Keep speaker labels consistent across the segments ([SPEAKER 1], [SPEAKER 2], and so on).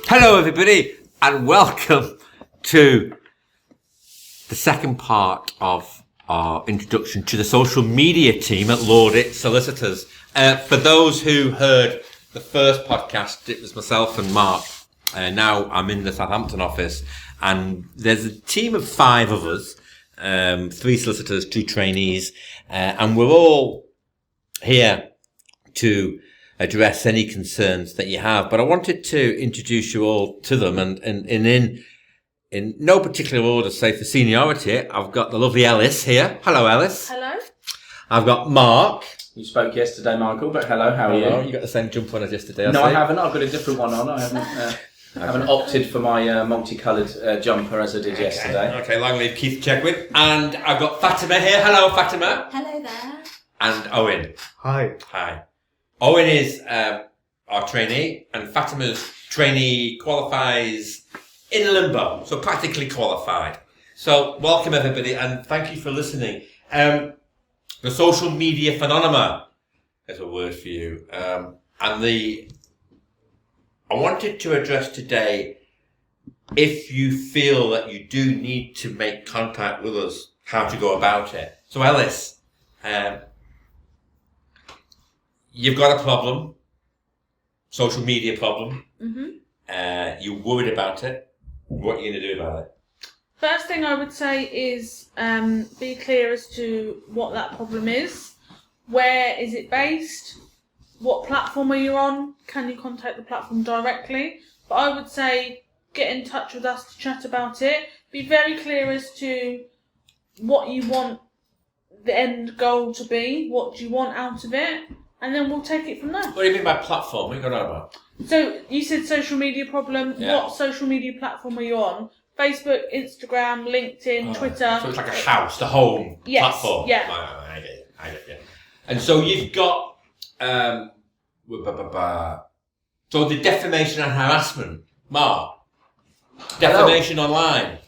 [SPEAKER 1] Hello, everybody, and welcome to the second part of our introduction to the social media team at Laudit Solicitors. For those who heard the first podcast, it was myself and Mark. Now I'm in the Southampton office, and there's a team of 5 of us, 3 solicitors, 2 trainees, and we're all here to address any concerns that you have. But I wanted to introduce you all to them, and in no particular order, say for seniority, I've got the lovely Ellis here. Hello, Ellis.
[SPEAKER 2] Hello.
[SPEAKER 1] I've got Mark.
[SPEAKER 3] You spoke yesterday, Michael, but hello, how are you?
[SPEAKER 1] You got the same jumper on as yesterday,
[SPEAKER 3] No, I haven't. I've got a different one on. I haven't opted for my multicoloured jumper as I did yesterday.
[SPEAKER 1] Okay, long live Keith Chegwin. And I've got Fatima here. Hello, Fatima.
[SPEAKER 2] Hello there.
[SPEAKER 1] And Owen.
[SPEAKER 4] Hi.
[SPEAKER 1] Hi. Owen is our trainee, and Fatima's trainee qualifies in limbo, so practically qualified. So welcome everybody, and thank you for listening. The social media phenomenon is a word for you, and I wanted to address today, if you feel that you do need to make contact with us, how to go about it. So Ellis, you've got a problem, social media problem.
[SPEAKER 2] Mm-hmm.
[SPEAKER 1] You're worried about it. What are you going to do about it?
[SPEAKER 2] First thing I would say is be clear as to what that problem is. Where is it based? What platform are you on? Can you contact the platform directly? But I would say get in touch with us to chat about it. Be very clear as to what you want the end goal to be. What do you want out of it? And then we'll take it from there.
[SPEAKER 1] What do you mean by platform? What are you going on about?
[SPEAKER 2] So you said social media problem.
[SPEAKER 1] Yeah.
[SPEAKER 2] What social media platform are you on? Facebook, Instagram, LinkedIn, Twitter.
[SPEAKER 1] So it's like a house, the home platform.
[SPEAKER 2] Yeah.
[SPEAKER 1] I get it. And so you've got so the defamation and harassment, Mark. Defamation online.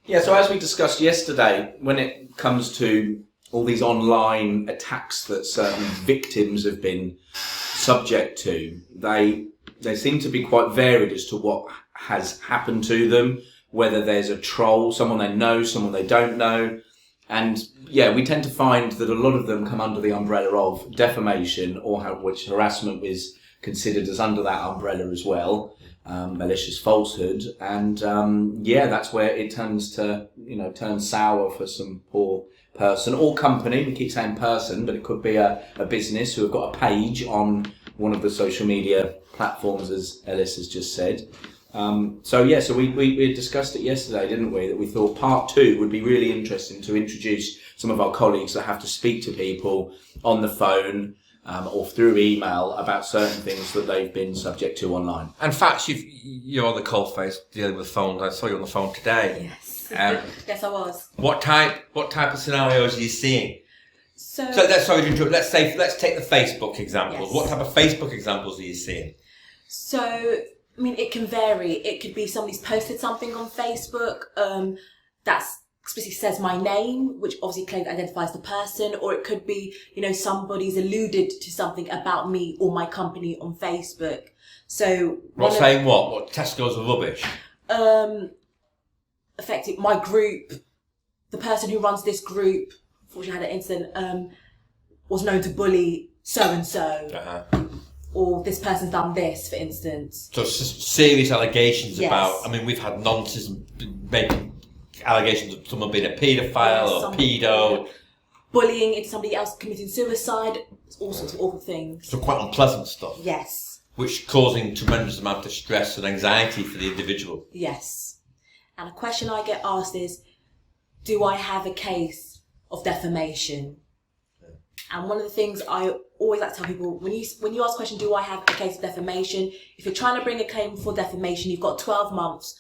[SPEAKER 3] Yeah, so as we discussed yesterday, when it comes to all these online attacks that certain victims have been subject to, they seem to be quite varied as to what has happened to them, whether there's a troll, someone they know, someone they don't know. And yeah, we tend to find that a lot of them come under the umbrella of defamation, or which harassment is considered as under that umbrella as well, malicious falsehood. And that's where it turns sour for some poor person or company. We keep saying person, but it could be a business who have got a page on one of the social media platforms, as Ellis has just said. So we discussed it yesterday, didn't we? That we thought part 2 would be really interesting to introduce some of our colleagues that have to speak to people on the phone or through email about certain things that they've been subject to online.
[SPEAKER 1] In fact, you're on the cold face dealing with phones. I saw you on the phone today.
[SPEAKER 5] Yes. Yes, I was.
[SPEAKER 1] What type of scenarios are you seeing?
[SPEAKER 5] So
[SPEAKER 1] sorry to interrupt. Let's take the Facebook examples.
[SPEAKER 5] Yes.
[SPEAKER 1] What type of Facebook examples are you seeing?
[SPEAKER 5] So, I mean, it can vary. It could be somebody's posted something on Facebook that specifically says my name, which obviously clearly identifies the person, or it could be, somebody's alluded to something about me or my company on Facebook. So,
[SPEAKER 1] Saying what? What? Tesco's are rubbish.
[SPEAKER 5] Affecting my group, the person who runs this group, unfortunately had an incident, was known to bully so and so. Or this person's done this, for instance.
[SPEAKER 1] So serious allegations
[SPEAKER 5] Yes.
[SPEAKER 1] about. I mean, we've had nonsense making allegations of someone being a paedophile or pedo.
[SPEAKER 5] Bullying into somebody else committing suicide. All sorts of awful things.
[SPEAKER 1] So quite unpleasant stuff.
[SPEAKER 5] Yes.
[SPEAKER 1] Which causing tremendous amount of stress and anxiety for the individual.
[SPEAKER 5] Yes. And a question I get asked is, do I have a case of defamation? Yeah. And one of the things I always like to tell people, when you ask the question, do I have a case of defamation? If you're trying to bring a claim for defamation, you've got 12 months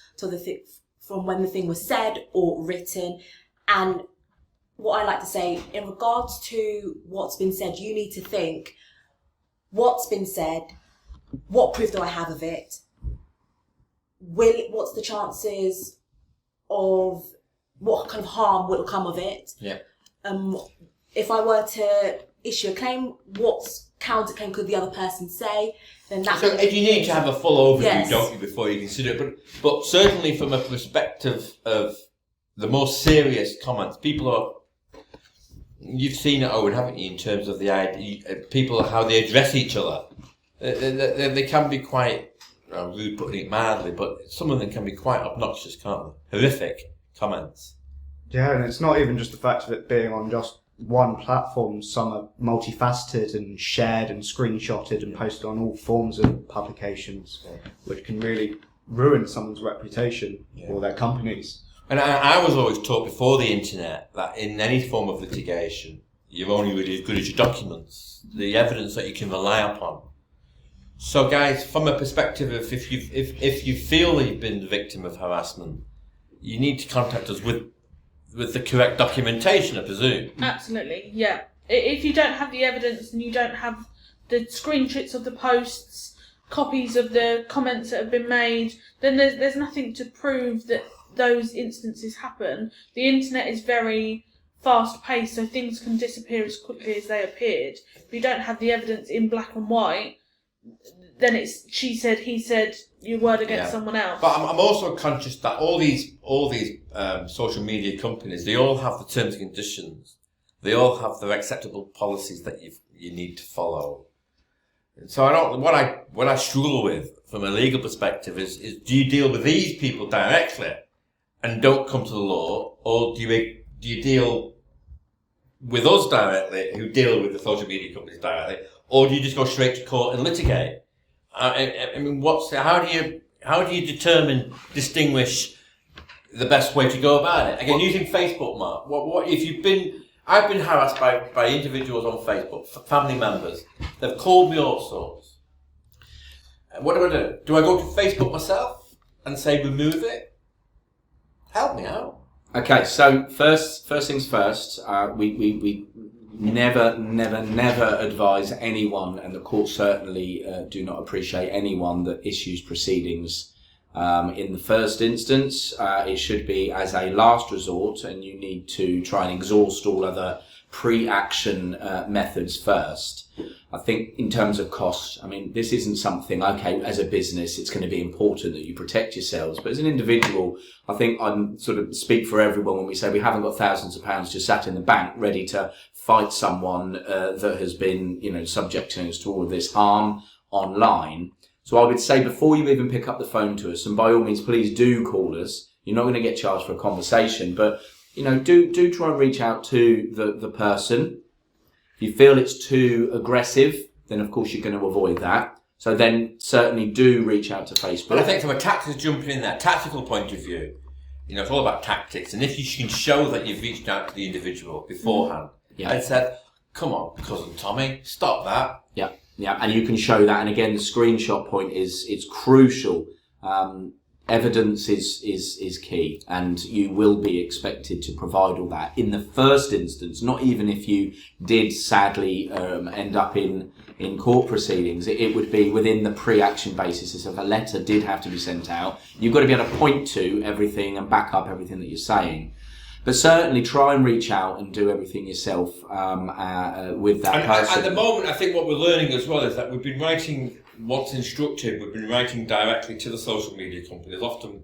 [SPEAKER 5] from when the thing was said or written. And what I like to say, in regards to what's been said, you need to think, what's been said, what proof do I have of it? What's the chances of what kind of harm will come of it?
[SPEAKER 1] Yeah.
[SPEAKER 5] If I were to issue a claim, what's counterclaim could the other person say, then that.
[SPEAKER 1] So if you need to have a full overview,
[SPEAKER 5] Yes.
[SPEAKER 1] don't you, before you consider it? But certainly from a perspective of the more serious comments, people are. You've seen it, Owen, haven't you? In terms of the idea, people how they address each other, they can be quite rude, putting it mildly, but some of them can be quite obnoxious, can't they? Horrific comments.
[SPEAKER 4] Yeah, and it's not even just the fact of it being on just one platform. Some are multifaceted and shared and screenshotted and posted on all forms of publications, which can really ruin someone's reputation or their companies.
[SPEAKER 1] And I was always taught before the internet that in any form of litigation, you're only really as good as your documents, the evidence that you can rely upon. So, guys, from a perspective of if you feel that you've been the victim of harassment, you need to contact us with the correct documentation, I presume.
[SPEAKER 2] Absolutely, yeah. If you don't have the evidence and you don't have the screenshots of the posts, copies of the comments that have been made, then there's nothing to prove that those instances happen. The internet is very fast paced, so things can disappear as quickly as they appeared. If you don't have the evidence in black and white, then it's she said, he said, your word against someone else.
[SPEAKER 1] But I'm also conscious that all these social media companies, they all have the terms and conditions. They all have their acceptable policies that you need to follow. And so what I struggle with from a legal perspective is do you deal with these people directly and don't come to the law, or do you deal with us directly, who deal with the social media companies directly, or do you just go straight to court and litigate? I mean, how do you distinguish the best way to go about it? Again, using Facebook, Mark. What if I've been harassed by individuals on Facebook, family members. They've called me all sorts. What do? Do I go to Facebook myself and say remove it? Help me out.
[SPEAKER 3] Okay, so first things first. We never advise anyone, and the court certainly do not appreciate anyone that issues proceedings. In the first instance, it should be as a last resort, and you need to try and exhaust all other pre-action methods first. I think in terms of costs, I mean, this isn't something, okay, as a business, it's going to be important that you protect yourselves. But as an individual, I think I'm sort of speak for everyone when we say we haven't got thousands of pounds just sat in the bank ready to fight someone that has been, subjecting us to all of this harm online. So I would say before you even pick up the phone to us, and by all means, please do call us. You're not going to get charged for a conversation, but, do try and reach out to the person. If you feel it's too aggressive, then of course you're going to avoid that. So then certainly do reach out to Facebook.
[SPEAKER 1] But I think from a tactical point of view, it's all about tactics. And if you can show that you've reached out to the individual beforehand and said, come on, cousin Tommy, stop that.
[SPEAKER 3] Yeah, and you can show that. And again, the screenshot point is crucial. Evidence is key, and you will be expected to provide all that in the first instance. Not even if you did sadly end up in court proceedings, it would be within the pre-action basis. As if a letter did have to be sent out, you've got to be able to point to everything and back up everything that you're saying. But certainly try and reach out and do everything yourself with that person.
[SPEAKER 1] At the moment, I think what we're learning as well is that we've been writing what's instructed, we've been writing directly to the social media companies, often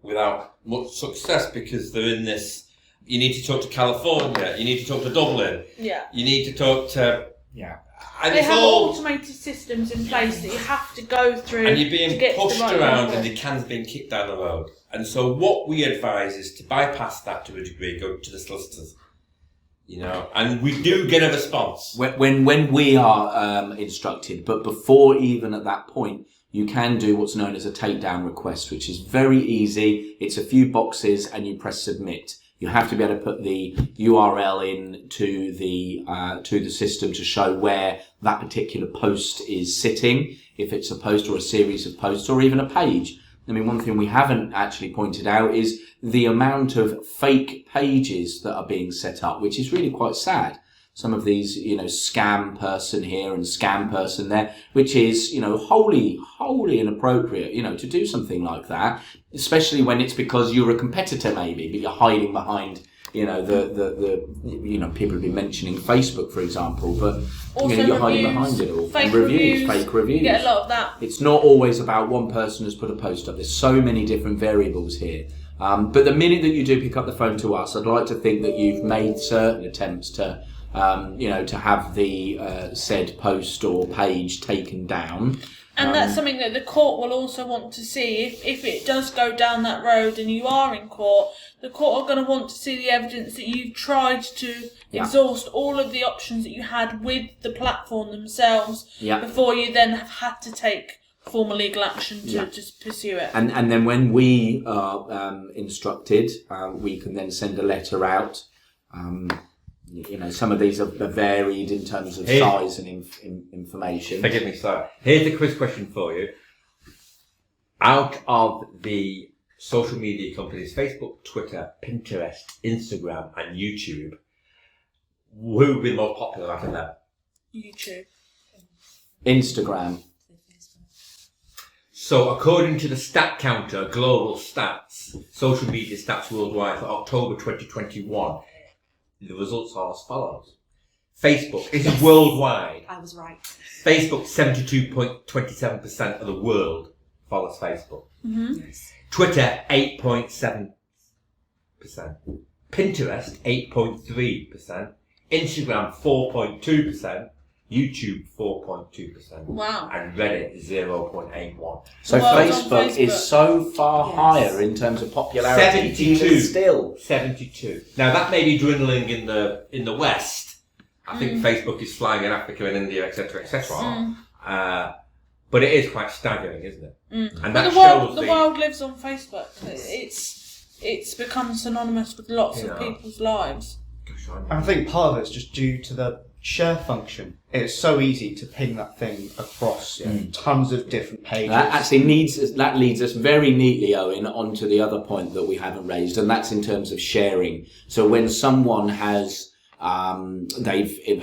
[SPEAKER 1] without much success, because they're in this, you need to talk to California, you need to talk to Dublin, you need to talk to... And
[SPEAKER 2] they have automated systems in place that you have to go through.
[SPEAKER 1] And you're being
[SPEAKER 2] to get
[SPEAKER 1] pushed
[SPEAKER 2] to the right
[SPEAKER 1] around
[SPEAKER 2] level.
[SPEAKER 1] and the can's being kicked down the road. And so what we advise is to bypass that to a degree, go to the solicitors. And we do get a response.
[SPEAKER 3] When we are instructed, but before even at that point, you can do what's known as a takedown request, which is very easy. It's a few boxes and you press submit. You have to be able to put the URL in to the system to show where that particular post is sitting, if it's a post or a series of posts or even a page. I mean, one thing we haven't actually pointed out is the amount of fake pages that are being set up, which is really quite sad. Some of these, scam person here and scam person there, which is, wholly inappropriate, to do something like that, especially when it's because you're a competitor maybe, but you're hiding behind, you know, the you know, people have been mentioning Facebook, for example, but
[SPEAKER 2] Also
[SPEAKER 3] you're hiding
[SPEAKER 2] reviews,
[SPEAKER 3] behind it all.
[SPEAKER 2] fake
[SPEAKER 3] And
[SPEAKER 2] reviews,
[SPEAKER 3] fake reviews.
[SPEAKER 2] You get a lot of that.
[SPEAKER 3] It's not always about one person has put a post up. There's so many different variables here. But the minute that you do pick up the phone to us, I'd like to think that you've made certain attempts to, you know, to have the said post or page taken down.
[SPEAKER 2] And that's something that the court will also want to see. If it does go down that road and you are in court, the court are going to want to see the evidence that you've tried to exhaust all of the options that you had with the platform themselves before you then have had to take formal legal action to just pursue it.
[SPEAKER 3] And then when we are instructed, we can then send a letter out. You know, some of these are varied in terms of size and information.
[SPEAKER 1] Forgive me, sorry. Here's the quiz question for you. Out of the social media companies, Facebook, Twitter, Pinterest, Instagram, and YouTube, who would be the most popular out of them?
[SPEAKER 2] YouTube.
[SPEAKER 3] Instagram.
[SPEAKER 1] So, according to the Stat Counter, global stats, social media stats worldwide for October 2021, the results are as follows. Facebook is worldwide.
[SPEAKER 5] I was right.
[SPEAKER 1] Facebook, 72.27% of the world follows Facebook.
[SPEAKER 2] Mm-hmm.
[SPEAKER 5] Yes.
[SPEAKER 1] Twitter, 8.7%. Pinterest, 8.3%. Instagram, 4.2%. YouTube, 4.2%.
[SPEAKER 2] Wow.
[SPEAKER 1] And Reddit, 0.81%.
[SPEAKER 3] So
[SPEAKER 2] Well,
[SPEAKER 3] Facebook is so far higher in terms of popularity.
[SPEAKER 1] 72.
[SPEAKER 3] Even still.
[SPEAKER 1] 72. Now that may be dwindling in the West. I think Facebook is flying in Africa and India, etc., etc. But it is quite staggering, isn't it? And that
[SPEAKER 2] But the world lives on Facebook. It's become synonymous with lots of people's lives.
[SPEAKER 4] I think part of it's just due to the share function. It's so easy to ping that thing across tons of different pages.
[SPEAKER 3] That actually leads us very neatly, Owen, onto the other point that we haven't raised, and that's in terms of sharing. So when someone has they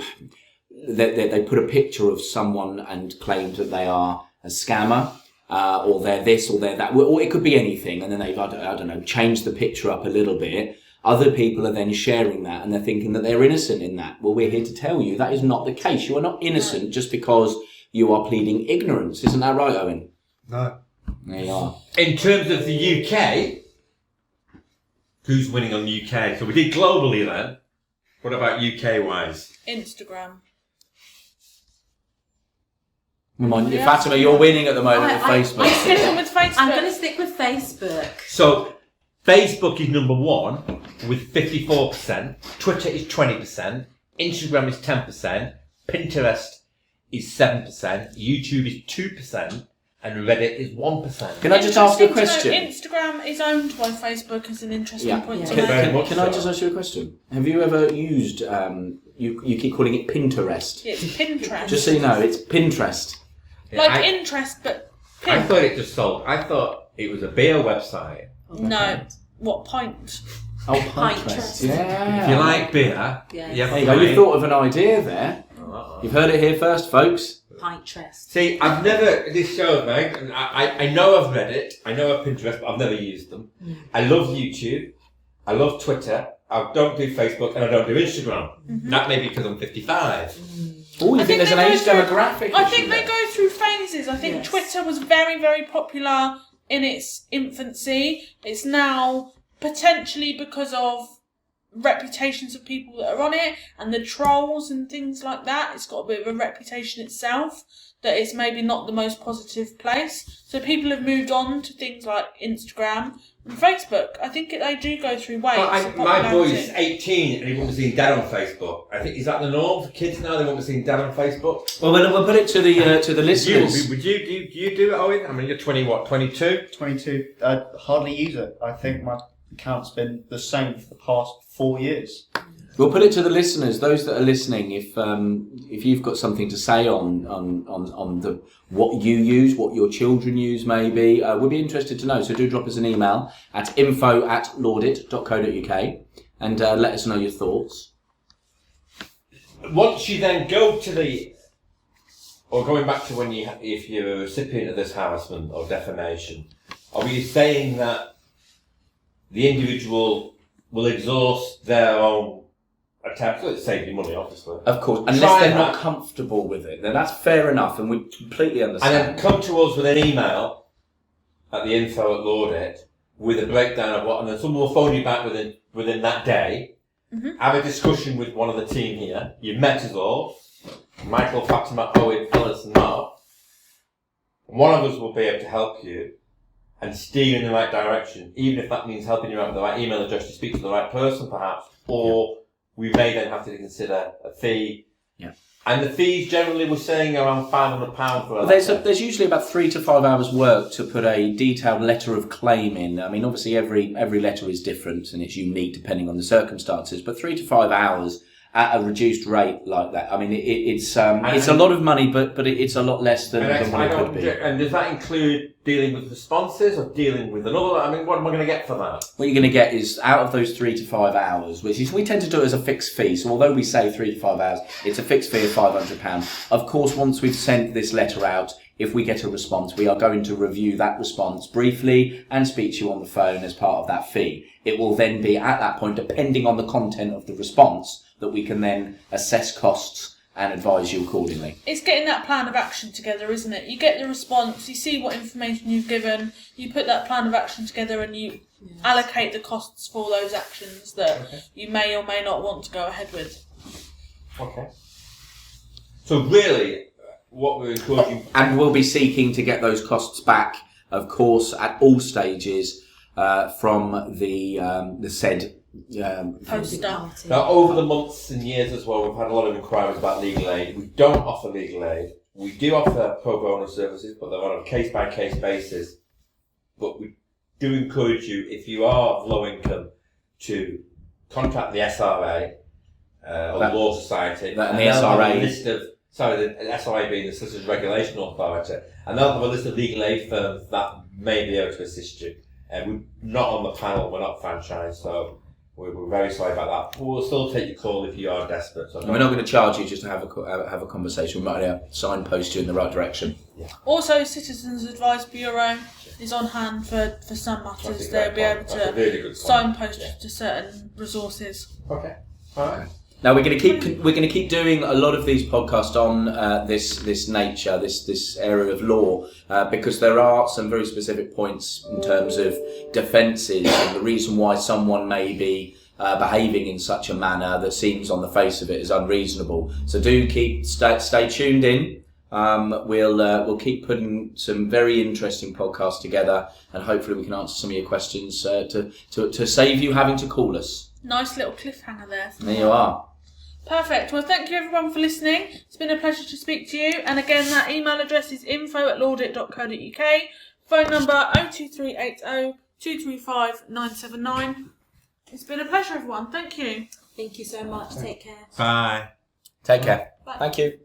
[SPEAKER 3] put a picture of someone and claimed that they are a scammer, or they're this or they're that, or it could be anything, and then they've I don't know, changed the picture up a little bit. Other people are then sharing that and they're thinking that they're innocent in that. Well, we're here to tell you that is not the case. You are not innocent just because you are pleading ignorance. Isn't that right, Owen?
[SPEAKER 4] No.
[SPEAKER 3] There you are.
[SPEAKER 1] In terms of the UK, who's winning on the UK? So we did globally then. What about UK-wise?
[SPEAKER 2] Instagram.
[SPEAKER 3] Come on, Fatima, you're winning at the moment with Facebook.
[SPEAKER 2] I'm sticking with Facebook.
[SPEAKER 5] I'm going to stick with Facebook.
[SPEAKER 1] So Facebook is number one with 54%. Twitter is 20%. Instagram is 10%. Pinterest is 7%. YouTube is 2%. And Reddit is 1%.
[SPEAKER 3] Can I just ask you a question?
[SPEAKER 2] Instagram is owned by Facebook as an interesting point to
[SPEAKER 5] Yeah.
[SPEAKER 2] make.
[SPEAKER 3] Can I just ask you a question? Have you ever used, you keep calling it Pinterest.
[SPEAKER 2] It's Pinterest.
[SPEAKER 3] Just so you know, it's Pinterest.
[SPEAKER 2] Like interest, but
[SPEAKER 1] I
[SPEAKER 2] pin.
[SPEAKER 1] thought it just sold. I thought it was a beer website.
[SPEAKER 2] No. What pint?
[SPEAKER 3] Oh, Pinterest.
[SPEAKER 5] Pinterest.
[SPEAKER 3] Yeah.
[SPEAKER 1] If you like beer,
[SPEAKER 5] Yeah.
[SPEAKER 1] you have
[SPEAKER 3] There you go, you thought of an idea there. You've heard it here first, folks.
[SPEAKER 5] Pinterest.
[SPEAKER 1] See, I've never, this shows, Meg, and I know I've read it, I know I've Pinterest, but I've never used them. I love YouTube, I love Twitter, I don't do Facebook, and I don't do Instagram. That may be because I'm 55.
[SPEAKER 3] Oh, you think there's an age demographic?
[SPEAKER 2] I
[SPEAKER 3] issue
[SPEAKER 2] think they
[SPEAKER 3] there?
[SPEAKER 2] go through phases. I think
[SPEAKER 5] Yes.
[SPEAKER 2] Twitter was very, very popular in its infancy. It's now potentially because of reputations of people that are on it and the trolls and things like that. It's got a bit of a reputation itself that it's maybe not the most positive place. So people have moved on to things like Instagram and Facebook. I think they do go through waves. of
[SPEAKER 1] My
[SPEAKER 2] popularity.
[SPEAKER 1] boy's 18 and he won't be seeing dad on Facebook. I think, is that the norm for kids now? They won't be seeing dad on Facebook?
[SPEAKER 3] Well, we'll put it to the listeners.
[SPEAKER 1] Would you do it, Owen? I mean, you're 22?
[SPEAKER 4] 22. I hardly use it. I think my account's been the same for the past 4 years.
[SPEAKER 3] We'll put it to the listeners, those that are listening. If you've got something to say on the what you use, what your children use, maybe we'd be interested to know. So do drop us an email at info@laudit.co.uk and let us know your thoughts.
[SPEAKER 1] Once you then go to or going back to when if you're a recipient of this harassment or defamation, are we saying that the individual will exhaust their own attempts. It saves you money, obviously.
[SPEAKER 3] Of course, unless they're not comfortable with it, then that's fair enough, and we completely understand.
[SPEAKER 1] And then come to us with an email at the info@Lordit with a breakdown of what, and then someone will phone you back within that day.
[SPEAKER 2] Mm-hmm.
[SPEAKER 1] Have a discussion with one of the team here. You've met us all, Michael, Fatima, Owen, Phyllis, and Mark. One of us will be able to help you and steer you in the right direction, even if that means helping you out with the right email address to speak to the right person, perhaps, or we may then have to consider a fee.
[SPEAKER 3] Yeah.
[SPEAKER 1] And the fees generally we're saying around £500 for a
[SPEAKER 3] There's usually about 3 to 5 hours work to put a detailed letter of claim in. I mean, obviously every letter is different and it's unique depending on the circumstances, but 3 to 5 hours at a reduced rate like that. I mean, it's a lot of money, but it's a lot less than what it could be.
[SPEAKER 1] And does that include dealing with responses or dealing with another? I mean, what am I going to get for that?
[SPEAKER 3] What you're going to get is, out of those 3 to 5 hours, which is, we tend to do it as a fixed fee. So although we say 3 to 5 hours, it's a fixed fee of £500. Of course, once we've sent this letter out, if we get a response, we are going to review that response briefly and speak to you on the phone as part of that fee. It will then be, at that point, depending on the content of the response, that we can then assess costs and advise you accordingly.
[SPEAKER 2] It's getting that plan of action together, isn't it? You get the response, you see what information you've given, you put that plan of action together and you allocate the costs for those actions that you may or may not want to go ahead with.
[SPEAKER 1] Okay. So really, what we're encouraging...
[SPEAKER 3] And we'll be seeking to get those costs back, of course, at all stages from the said...
[SPEAKER 2] poster.
[SPEAKER 1] Now, over the months and years as well, we've had a lot of inquiries about legal aid. We don't offer legal aid. We do offer pro bono services, but they're on a case-by-case basis. But we do encourage you, if you are of low income, to contact the SRA or the Law Society.
[SPEAKER 3] And the SRA.
[SPEAKER 1] The SRA being the Solicitors Regulation Authority. And they'll have a list of legal aid firms that may be able to assist you. We're not on the panel, we're not franchised, so... We're very sorry about that. We'll still take your call if you are desperate. So
[SPEAKER 3] we're not going to charge you just to have a conversation. We might signpost you in the right direction.
[SPEAKER 2] Yeah. Also, Citizens Advice Bureau is on hand for some matters. They'll be able to really signpost to certain resources.
[SPEAKER 1] Okay. All right.
[SPEAKER 3] Now we're going to keep doing a lot of these podcasts on this nature, this area of law, because there are some very specific points in terms of defences and the reason why someone may be behaving in such a manner that seems on the face of it is unreasonable. So do stay tuned in. We'll keep putting some very interesting podcasts together, and hopefully we can answer some of your questions to save you having to call us.
[SPEAKER 2] Nice little cliffhanger there.
[SPEAKER 3] There you are.
[SPEAKER 2] Perfect. Well, thank you everyone for listening. It's been a pleasure to speak to you. And again, that email address is info@laudit.co.uk. Phone number 02380 235 979. It's been a pleasure, everyone. Thank you.
[SPEAKER 5] Thank you so much. Take care.
[SPEAKER 1] Bye.
[SPEAKER 3] Take care.
[SPEAKER 2] Bye.
[SPEAKER 3] Thank you.